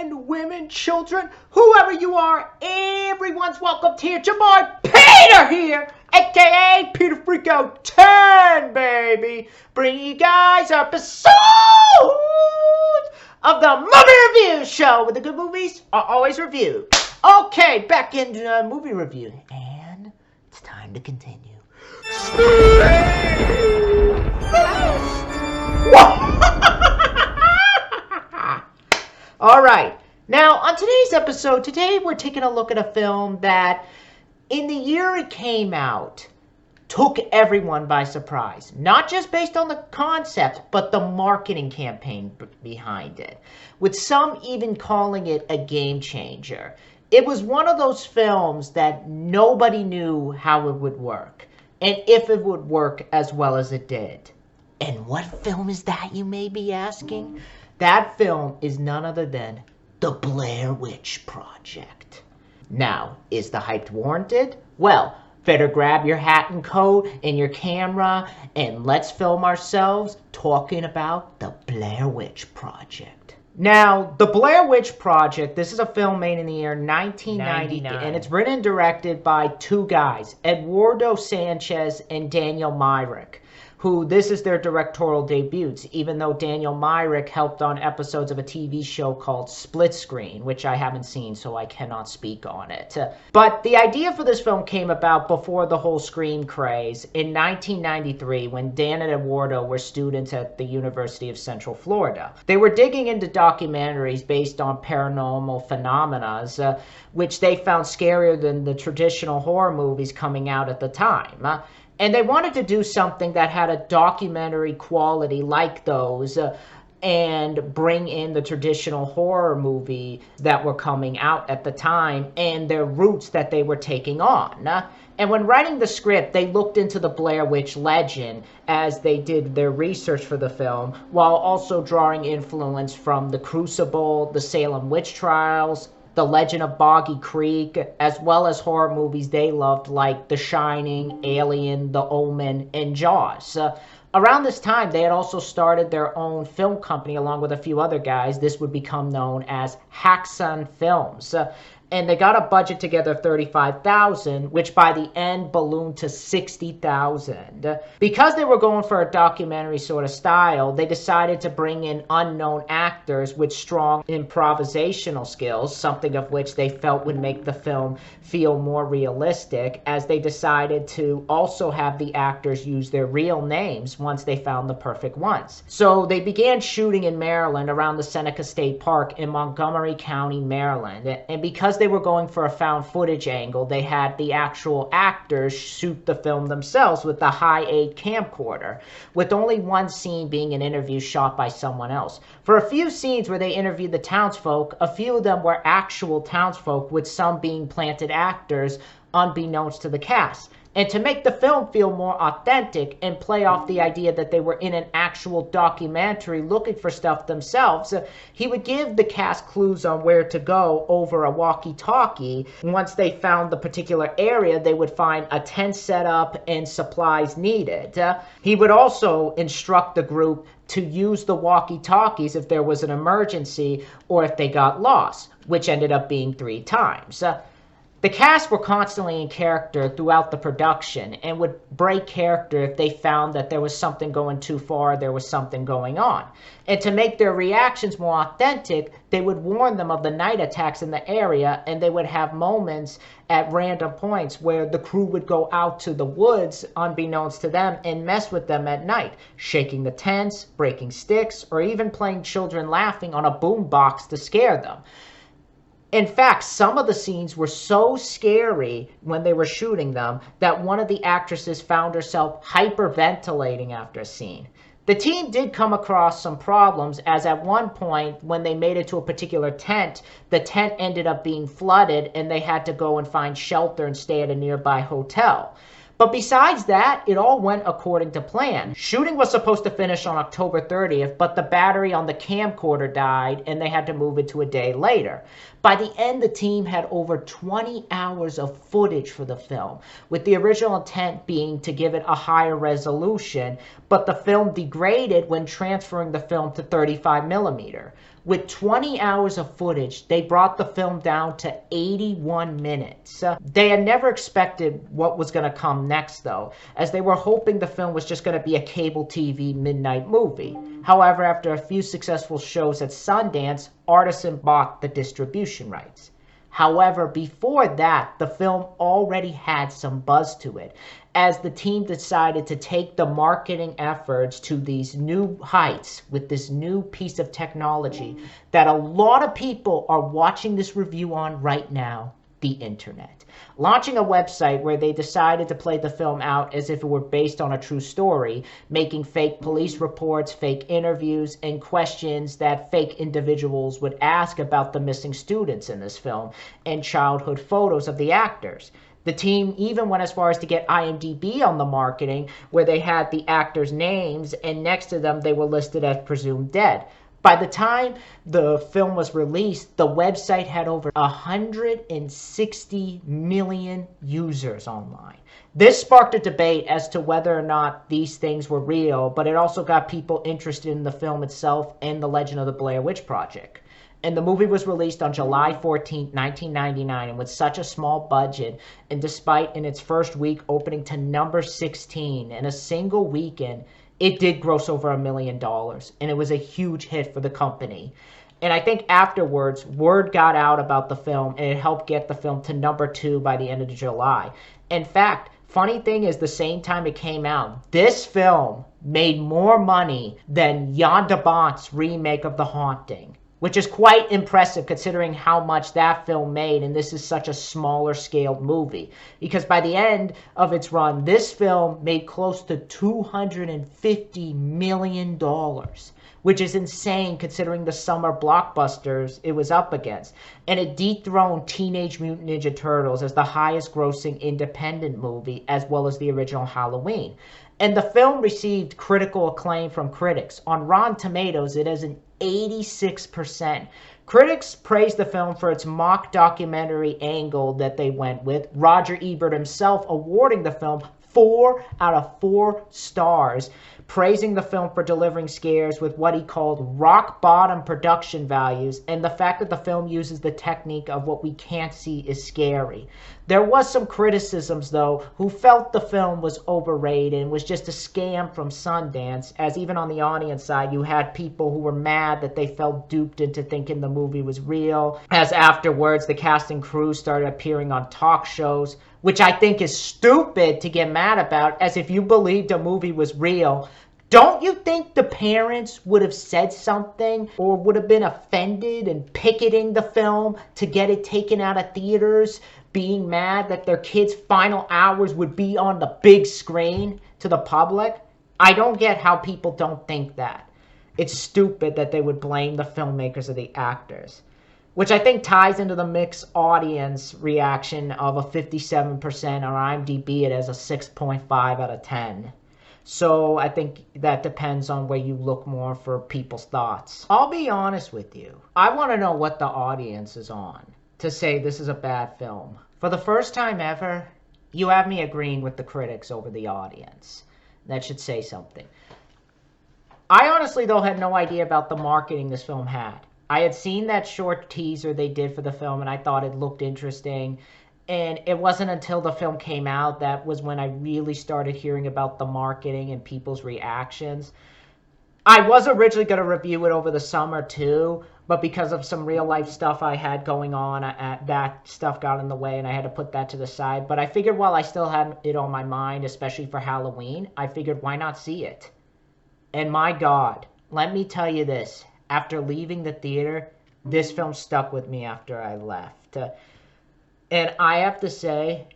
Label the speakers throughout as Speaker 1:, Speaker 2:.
Speaker 1: men, women, children, whoever you are, everyone's welcome here. It's your boy Peter here, aka Peter Freako 10, baby. Bringing you guys episodes of the Movie Review Show, where the good movies are always reviewed. Okay, back into movie review, and it's time to continue. All right. Now, on today's episode, today we're taking a look at a film that, in the year it came out, took everyone by surprise. Not just based on the concept, but the marketing campaign behind it, with some even calling it a game changer. It was one of those films that nobody knew how it would work, and if it would work as well as it did. And what film is that, you may be asking? That film is none other than the Blair Witch Project. Now, is the hype warranted? Well, better grab your hat and coat and your camera, and let's film ourselves talking about the Blair Witch Project. Now, the Blair Witch Project, this is a film made in the year 1999, and it's written and directed by two guys, Eduardo Sánchez and Daniel Myrick, who this is their directorial debuts, even though Daniel Myrick helped on episodes of a TV show called Split Screen, which I haven't seen, so I cannot speak on it. But the idea for this film came about before the whole Scream craze in 1993, when Dan and Eduardo were students at the University of Central Florida. They were digging into documentaries based on paranormal phenomena, which they found scarier than the traditional horror movies coming out at the time. And they wanted to do something that had a documentary quality like those and bring in the traditional horror movie that were coming out at the time and their roots that they were taking on. And when writing the script, they looked into the Blair Witch legend as they did their research for the film, while also drawing influence from The Crucible, the Salem Witch Trials, The Legend of Boggy Creek, as well as horror movies they loved like The Shining, Alien, The Omen, and Jaws. Around this time, they had also started their own film company along with a few other guys. This would become known as Haxon Films. And they got a budget together of $35,000, which by the end ballooned to $60,000. Because they were going for a documentary sort of style, they decided to bring in unknown actors with strong improvisational skills, something of which they felt would make the film feel more realistic, as they decided to also have the actors use their real names once they found the perfect ones. So they began shooting in Maryland around the Seneca State Park in Montgomery County, Maryland. And because they were going for a found footage angle, they had the actual actors shoot the film themselves with the high-8 camcorder, with only one scene being an interview shot by someone else. For a few scenes where they interviewed the townsfolk, a few of them were actual townsfolk, with some being planted actors unbeknownst to the cast. And to make the film feel more authentic and play off the idea that they were in an actual documentary looking for stuff themselves, he would give the cast clues on where to go over a walkie-talkie. Once they found the particular area, they would find a tent set up and supplies needed. He would also instruct the group to use the walkie-talkies if there was an emergency or if they got lost, which ended up being 3 times. The cast were constantly in character throughout the production and would break character if they found that there was something going too far, there was something going on. And to make their reactions more authentic, they would warn them of the night attacks in the area, and they would have moments at random points where the crew would go out to the woods, unbeknownst to them, and mess with them at night, shaking the tents, breaking sticks, or even playing children laughing on a boombox to scare them. In fact, some of the scenes were so scary when they were shooting them that one of the actresses found herself hyperventilating after a scene. The team did come across some problems, as at one point, when they made it to a particular tent, the tent ended up being flooded and they had to go and find shelter and stay at a nearby hotel. But besides that, it all went according to plan. Shooting was supposed to finish on October 30th, but the battery on the camcorder died and they had to move it to a day later. By the end, the team had over 20 hours of footage for the film, with the original intent being to give it a higher resolution, but the film degraded when transferring the film to 35mm. With 20 hours of footage, they brought the film down to 81 minutes. They had never expected what was going to come next, though, as they were hoping the film was just going to be a cable TV midnight movie. However, after a few successful shows at Sundance, Artisan bought the distribution rights. However, before that, the film already had some buzz to it, as the team decided to take the marketing efforts to these new heights with this new piece of technology that a lot of people are watching this review on right now, the internet. Launching a website where they decided to play the film out as if it were based on a true story, making fake police reports, fake interviews, and questions that fake individuals would ask about the missing students in this film, and childhood photos of the actors. The team even went as far as to get IMDb on the marketing, where they had the actors' names, and next to them they were listed as presumed dead. By the time the film was released, the website had over 160 million users online. This sparked a debate as to whether or not these things were real, but it also got people interested in the film itself and the legend of the Blair Witch Project. And the movie was released on July 14, 1999, and with such a small budget, and despite in its first week opening to number 16 in a single weekend, it did gross over $1 million, and it was a huge hit for the company. And I think afterwards, word got out about the film, and it helped get the film to number 2 by the end of July. In fact, funny thing is, the same time it came out, this film made more money than Jan de Bont's remake of The Haunting, which is quite impressive considering how much that film made, and this is such a smaller scaled movie. Because by the end of its run, this film made close to $250 million, which is insane considering the summer blockbusters it was up against. And it dethroned Teenage Mutant Ninja Turtles as the highest grossing independent movie, as well as the original Halloween. And the film received critical acclaim from critics. On Rotten Tomatoes, it has an 86%. Critics praised the film for its mock documentary angle that they went with, Roger Ebert himself awarding the film 4 out of 4 stars, praising the film for delivering scares with what he called rock-bottom production values, and the fact that the film uses the technique of what we can't see is scary. There was some criticisms, though, who felt the film was overrated and was just a scam from Sundance, as even on the audience side, you had people who were mad that they felt duped into thinking the movie was real, as afterwards the cast and crew started appearing on talk shows, which I think is stupid to get mad about, as if you believed a movie was real, don't you think the parents would have said something or would have been offended and picketing the film to get it taken out of theaters, being mad that their kids' final hours would be on the big screen to the public? I don't get how people don't think that. It's stupid that they would blame the filmmakers or the actors, which I think ties into the mixed audience reaction of a 57% on IMDb. It has a 6.5 out of 10. So I think that depends on where you look more for people's thoughts. I'll be honest with you. I want to know what the audience is on to say this is a bad film. For the first time ever, you have me agreeing with the critics over the audience. That should say something. I honestly, though, had no idea about the marketing this film had. I had seen that short teaser they did for the film, and I thought it looked interesting. And it wasn't until the film came out that was when I really started hearing about the marketing and people's reactions. I was originally going to review it over the summer too, but because of some real life stuff I had going on, that stuff got in the way and I had to put that to the side. But I figured while I still had it on my mind, especially for Halloween, I figured why not see it? And my God, let me tell you this. After leaving the theater, this film stuck with me after I left. And I have to say,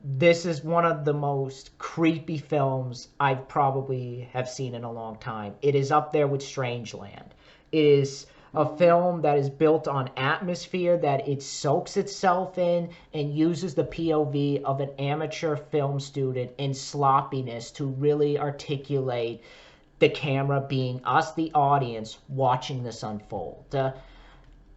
Speaker 1: this is one of the most creepy films I probably have seen in a long time. It is up there with Strangeland. It is a film that is built on atmosphere that it soaks itself in and uses the POV of an amateur film student in sloppiness to really articulate the camera being us, the audience, watching this unfold.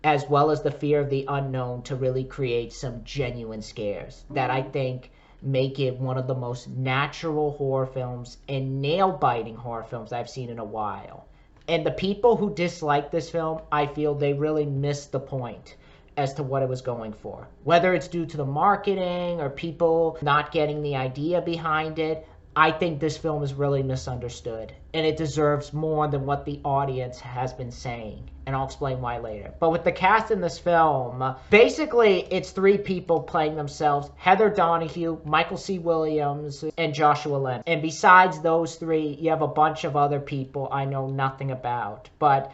Speaker 1: As well as the fear of the unknown to really create some genuine scares that I think make it one of the most natural horror films and nail-biting horror films I've seen in a while. And the people who dislike this film, I feel they really missed the point as to what it was going for. Whether it's due to the marketing or people not getting the idea behind it, I think this film is really misunderstood. And it deserves more than what the audience has been saying. And I'll explain why later. But with the cast in this film, basically it's three people playing themselves. Heather Donahue, Michael C. Williams, and Joshua Leonard. And besides those three, you have a bunch of other people I know nothing about. But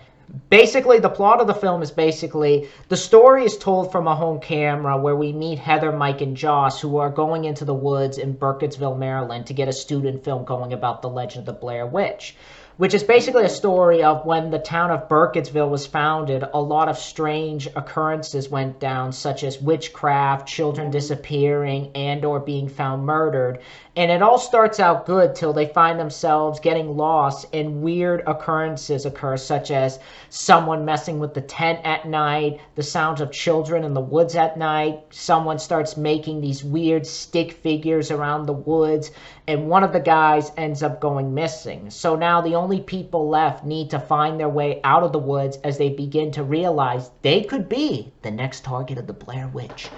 Speaker 1: basically, the plot of the film is basically the story is told from a home camera where we meet Heather, Mike, and Josh, who are going into the woods in Burkittsville, Maryland, to get a student film going about the legend of the Blair Witch, which is basically a story of when the town of Burkittsville was founded, a lot of strange occurrences went down, such as witchcraft, children disappearing, and or being found murdered. And it all starts out good till they find themselves getting lost and weird occurrences occur, such as someone messing with the tent at night, the sounds of children in the woods at night, someone starts making these weird stick figures around the woods, and one of the guys ends up going missing. So now the only people left need to find their way out of the woods as they begin to realize they could be the next target of the Blair Witch.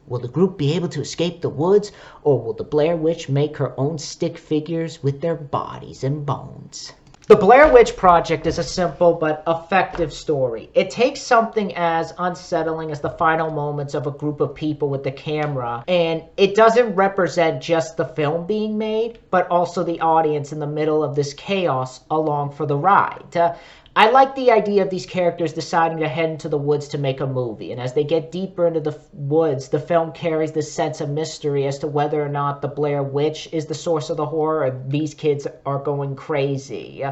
Speaker 1: Will the group be able to escape the woods, or will the Blair Witch make her own stick figures with their bodies and bones? The Blair Witch Project is a simple but effective story. It takes something as unsettling as the final moments of a group of people with the camera, and it doesn't represent just the film being made, but also the audience in the middle of this chaos along for the ride. I like the idea of these characters deciding to head into the woods to make a movie, and as they get deeper into the woods, the film carries this sense of mystery as to whether or not the Blair Witch is the source of the horror or these kids are going crazy.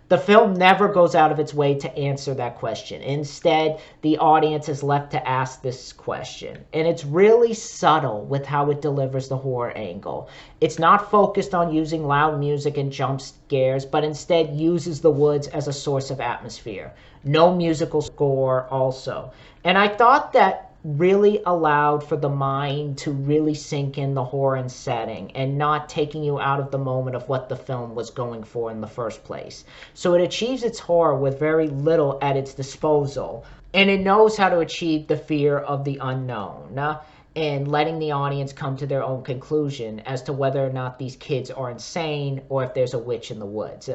Speaker 1: The film never goes out of its way to answer that question. Instead, the audience is left to ask this question. And it's really subtle with how it delivers the horror angle. It's not focused on using loud music and jump scares, but instead uses the woods as a source of atmosphere. No musical score also. And I thought that really allowed for the mind to really sink in the horror and setting and not taking you out of the moment of what the film was going for in the first place. So it achieves its horror with very little at its disposal, and it knows how to achieve the fear of the unknown and letting the audience come to their own conclusion as to whether or not these kids are insane or if there's a witch in the woods.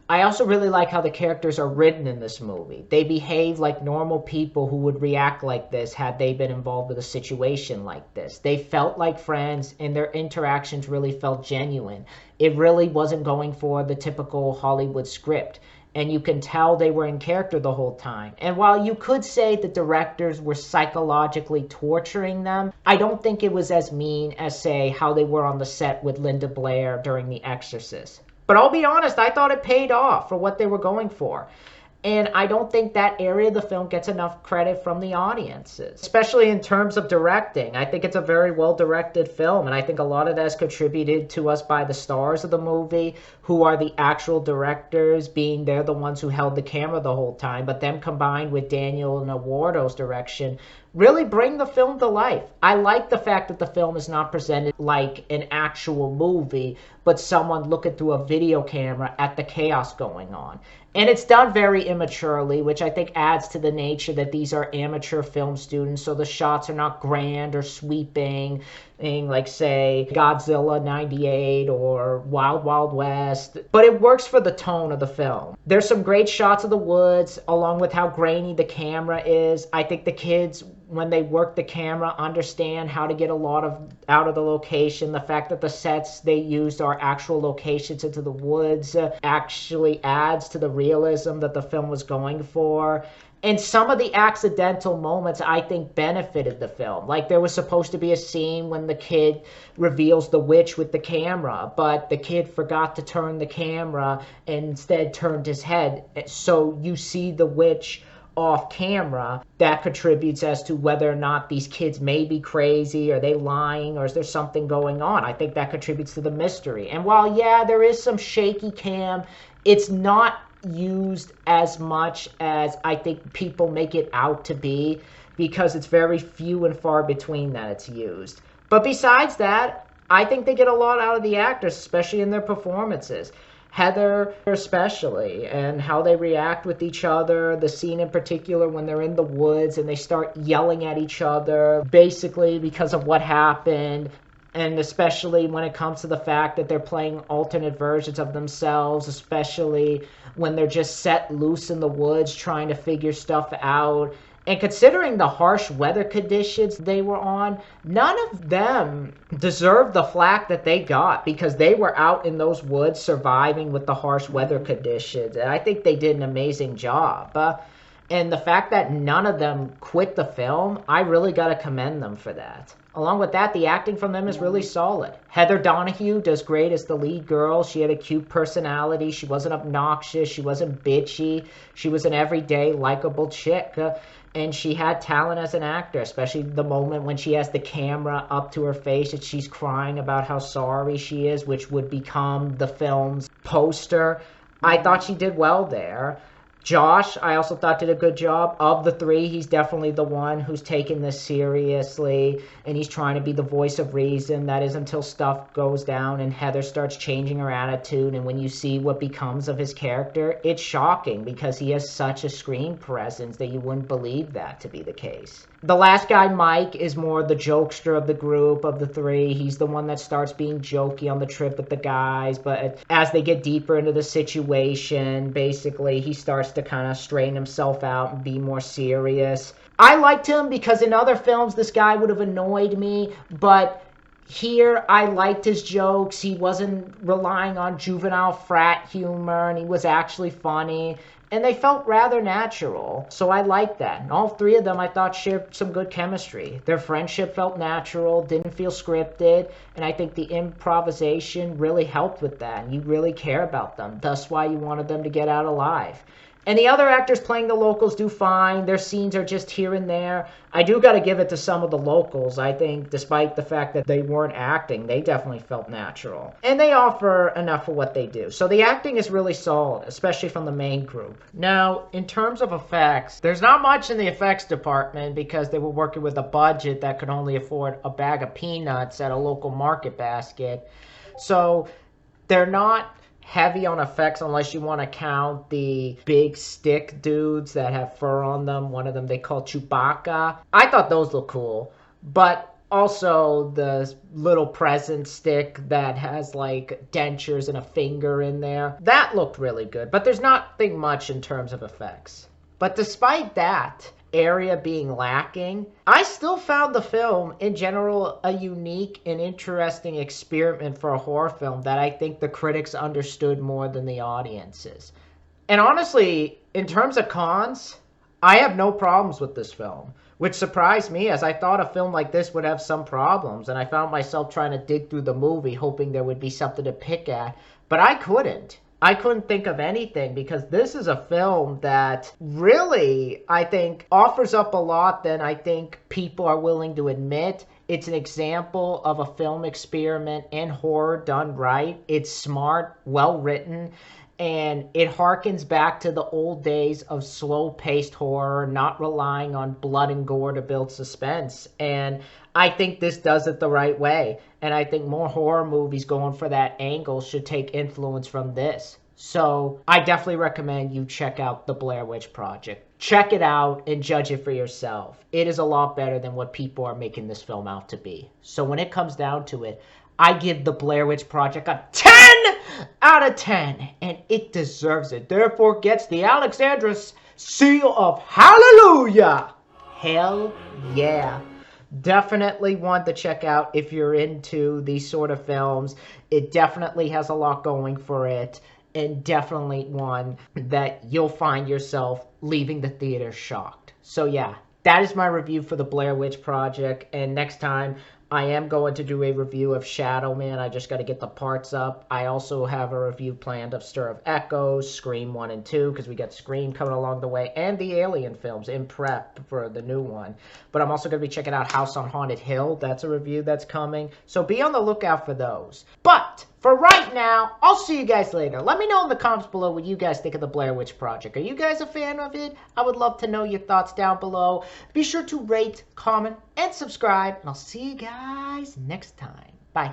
Speaker 1: I also really like how the characters are written in this movie. They behave like normal people who would react like this had they been involved with a situation like this. They felt like friends, and their interactions really felt genuine. It really wasn't going for the typical Hollywood script, and you can tell they were in character the whole time. And while you could say the directors were psychologically torturing them, I don't think it was as mean as, say, how they were on the set with Linda Blair during The Exorcist. But I'll be honest, I thought it paid off for what they were going for. And I don't think that area of the film gets enough credit from the audiences, especially in terms of directing. I think it's a very well-directed film, and I think a lot of that is contributed to us by the stars of the movie, who are the actual directors, being they're the ones who held the camera the whole time, but them combined with Daniel and Eduardo's direction really bring the film to life. I like the fact that the film is not presented like an actual movie, but someone looking through a video camera at the chaos going on. And it's done very immaturely, which I think adds to the nature that these are amateur film students, so the shots are not grand or sweeping, like, say, Godzilla 98 or Wild Wild West. But it works for the tone of the film. There's some great shots of the woods, along with how grainy the camera is. I think the kids, when they work the camera, understand how to get a lot out of the location. The fact that the sets they used are actual locations into the woods actually adds to the realism that the film was going for. And some of the accidental moments, I think, benefited the film. Like, there was supposed to be a scene when the kid reveals the witch with the camera, but the kid forgot to turn the camera and instead turned his head. So you see the witch off camera, that contributes as to whether or not these kids may be crazy, are they lying, or is there something going on. I think that contributes to the mystery. And while, yeah, there is some shaky cam, it's not used as much as I think people make it out to be, because it's very few and far between that it's used. But besides that, I think they get a lot out of the actors, especially in their performances. Heather especially, and how they react with each other. The scene in particular when they're in the woods and they start yelling at each other, basically because of what happened. And especially when it comes to the fact that they're playing alternate versions of themselves, especially when they're just set loose in the woods trying to figure stuff out. And considering the harsh weather conditions they were on, none of them deserved the flack that they got, because they were out in those woods surviving with the harsh weather conditions. And I think they did an amazing job. And the fact that none of them quit the film, I really got to commend them for that. Along with that, the acting from them is really solid. Heather Donahue does great as the lead girl. She had a cute personality. She wasn't obnoxious. She wasn't bitchy. She was an everyday, likable chick. And she had talent as an actor, especially the moment when she has the camera up to her face and she's crying about how sorry she is, which would become the film's poster. I thought she did well there. Josh, I also thought, did a good job. Of the three, he's definitely the one who's taking this seriously, and he's trying to be the voice of reason. That is until stuff goes down and Heather starts changing her attitude, and when you see what becomes of his character, it's shocking because he has such a screen presence that you wouldn't believe that to be the case. The last guy, Mike, is more the jokester of the group, of the three. He's the one that starts being jokey on the trip with the guys, but as they get deeper into the situation, basically, he starts to kind of straighten himself out and be more serious. I liked him because in other films, this guy would have annoyed me, but here, I liked his jokes. He wasn't relying on juvenile frat humor, and he was actually funny. And they felt rather natural, so I liked that. And all three of them, I thought, shared some good chemistry. Their friendship felt natural, didn't feel scripted, and I think the improvisation really helped with that. And you really care about them. That's why you wanted them to get out alive. And the other actors playing the locals do fine. Their scenes are just here and there. I do got to give it to some of the locals. I think despite the fact that they weren't acting, they definitely felt natural. And they offer enough for what they do. So the acting is really solid, especially from the main group. Now, in terms of effects, there's not much in the effects department because they were working with a budget that could only afford a bag of peanuts at a local market basket. So they're not heavy on effects unless you want to count the big stick dudes that have fur on them. One of them they call Chewbacca. I thought those look cool, but also the little present stick that has like dentures and a finger in there, that looked really good, but there's nothing much in terms of effects. But despite that area being lacking, I still found the film in general a unique and interesting experiment for a horror film that I think the critics understood more than the audiences. And honestly, in terms of cons, I have no problems with this film, which surprised me as I thought a film like this would have some problems, and I found myself trying to dig through the movie hoping there would be something to pick at, but I couldn't. I couldn't think of anything because this is a film that really, I think, offers up a lot than I think people are willing to admit. It's an example of a film experiment in horror done right. It's smart, well written, and it harkens back to the old days of slow-paced horror, not relying on blood and gore to build suspense. And I think this does it the right way. And I think more horror movies going for that angle should take influence from this. So I definitely recommend you check out The Blair Witch Project. Check it out and judge it for yourself. It is a lot better than what people are making this film out to be. So when it comes down to it, I give The Blair Witch Project a 10 out of 10. And it deserves it. Therefore gets the Alexandra seal of hallelujah. Hell yeah. Definitely one to check out if you're into these sort of films. It definitely has a lot going for it, and definitely one that you'll find yourself leaving the theater shocked. So yeah, that is my review for The Blair Witch Project, and next time I am going to do a review of Shadow Man. I just got to get the parts up. I also have a review planned of Stir of Echoes, Scream 1 and 2, because we got Scream coming along the way, and the Alien films in prep for the new one. But I'm also going to be checking out House on Haunted Hill. That's a review that's coming. So be on the lookout for those. But for right now, I'll see you guys later. Let me know in the comments below what you guys think of the Blair Witch Project. Are you guys a fan of it? I would love to know your thoughts down below. Be sure to rate, comment, and subscribe. And I'll see you guys next time. Bye.